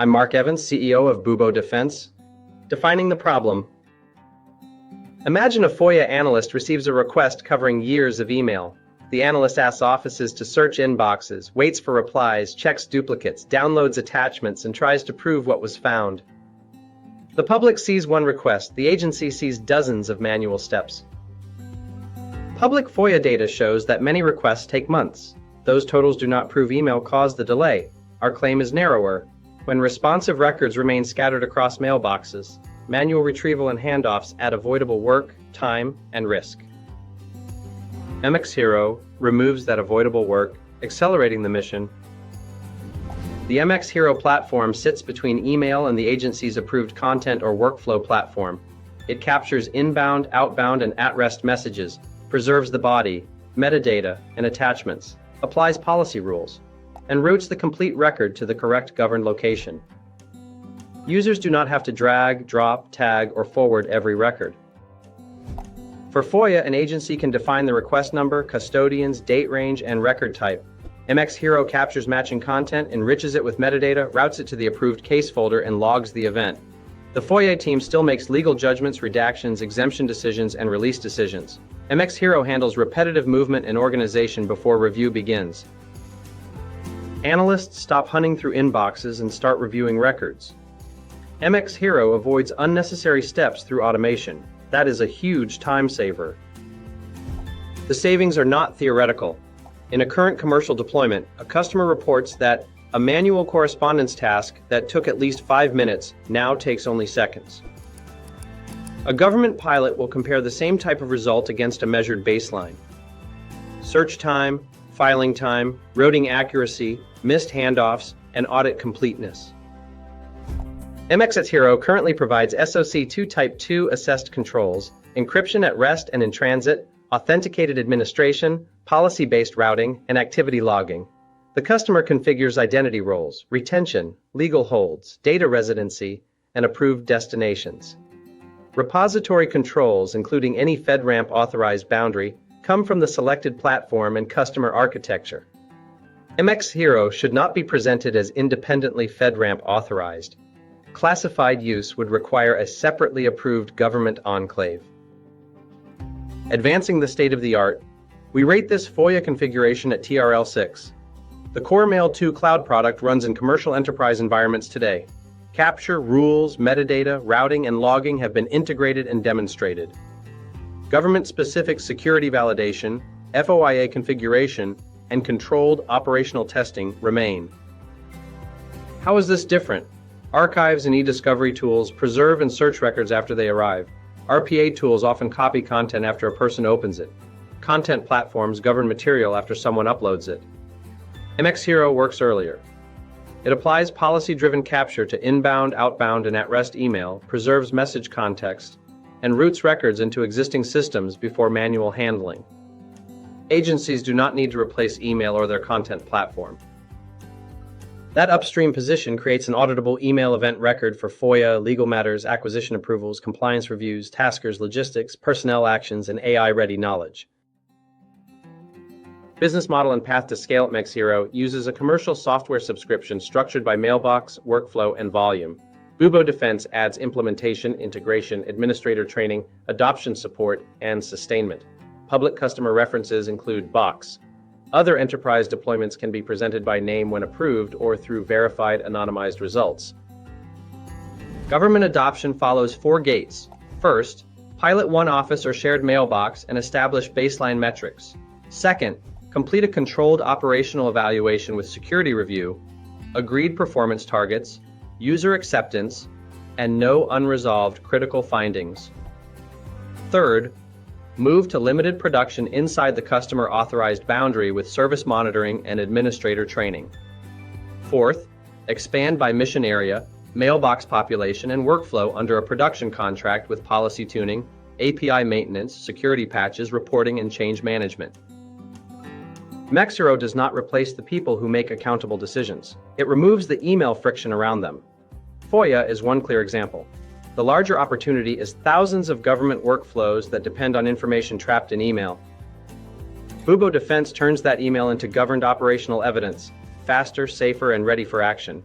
I'm Mark Evans, CEO of Bubo Defense. Defining the problem. Imagine a FOIA analyst receives a request covering years of email. The analyst asks offices to search inboxes, waits for replies, checks duplicates, downloads attachments, and tries to prove what was found. The public sees one request, the agency sees dozens of manual steps. Public FOIA data shows that many requests take months. Those totals do not prove email caused the delay. Our claim is narrower. When responsive records remain scattered across mailboxes, manual retrieval and handoffs add avoidable work, time, and risk. mxHERO removes that avoidable work, accelerating the mission. The mxHERO platform sits between email and the agency's approved content or workflow platform. It captures inbound, outbound, and at-rest messages, preserves the body, metadata, and attachments, applies policy rules, and routes the complete record to the correct governed location. Users do not have to drag, drop, tag, or forward every record. For FOIA, an agency can define the request number, custodians, date range, and record type. mxHERO captures matching content, enriches it with metadata, routes it to the approved case folder, and logs the event. The FOIA team still makes legal judgments, redactions, exemption decisions, and release decisions. mxHERO handles repetitive movement and organization before review begins. Analysts stop hunting through inboxes and start reviewing records. mxHERO avoids unnecessary steps through automation. That is a huge time saver. The savings are not theoretical. In a current commercial deployment, a customer reports that a manual correspondence task that took at least 5 minutes now takes only seconds. A government pilot will compare the same type of result against a measured baseline. Search time, filing time, routing accuracy, missed handoffs, and audit completeness. mxHERO currently provides SOC2 Type 2 assessed controls, encryption at rest and in transit, authenticated administration, policy-based routing, and activity logging. The customer configures identity roles, retention, legal holds, data residency, and approved destinations. Repository controls, including any FedRAMP authorized boundary, come from the selected platform and customer architecture. mxHERO should not be presented as independently FedRAMP authorized. Classified use would require a separately approved government enclave. Advancing the state-of-the-art, we rate this FOIA configuration at TRL 6. The Core Mail 2 cloud product runs in commercial enterprise environments today. Capture, rules, metadata, routing, and logging have been integrated and demonstrated. Government-specific security validation, FOIA configuration, and controlled operational testing remain. How is this different? Archives and e-discovery tools preserve and search records after they arrive. RPA tools often copy content after a person opens it. Content platforms govern material after someone uploads it. mxHERO works earlier. It applies policy-driven capture to inbound, outbound, and at-rest email, preserves message context, and routes records into existing systems before manual handling. Agencies do not need to replace email or their content platform. That upstream position creates an auditable email event record for FOIA, legal matters, acquisition approvals, compliance reviews, taskers, logistics, personnel actions, and AI-ready knowledge. Business model and path to scale at mxHERO uses a commercial software subscription structured by mailbox, workflow, and volume. Bubo Defense adds implementation, integration, administrator training, adoption support, and sustainment. Public customer references include Box. Other enterprise deployments can be presented by name when approved or through verified anonymized results. Government adoption follows 4 gates. First, pilot one office or shared mailbox and establish baseline metrics. Second, complete a controlled operational evaluation with security review, agreed performance targets, user acceptance, and no unresolved critical findings. Third, move to limited production inside the customer authorized boundary with service monitoring and administrator training. Fourth, expand by mission area, mailbox population, and workflow under a production contract with policy tuning, API maintenance, security patches, reporting, and change management. mxHERO does not replace the people who make accountable decisions. It removes the email friction around them. FOIA is one clear example. The larger opportunity is thousands of government workflows that depend on information trapped in email. Bubo Defense turns that email into governed operational evidence, faster, safer, and ready for action.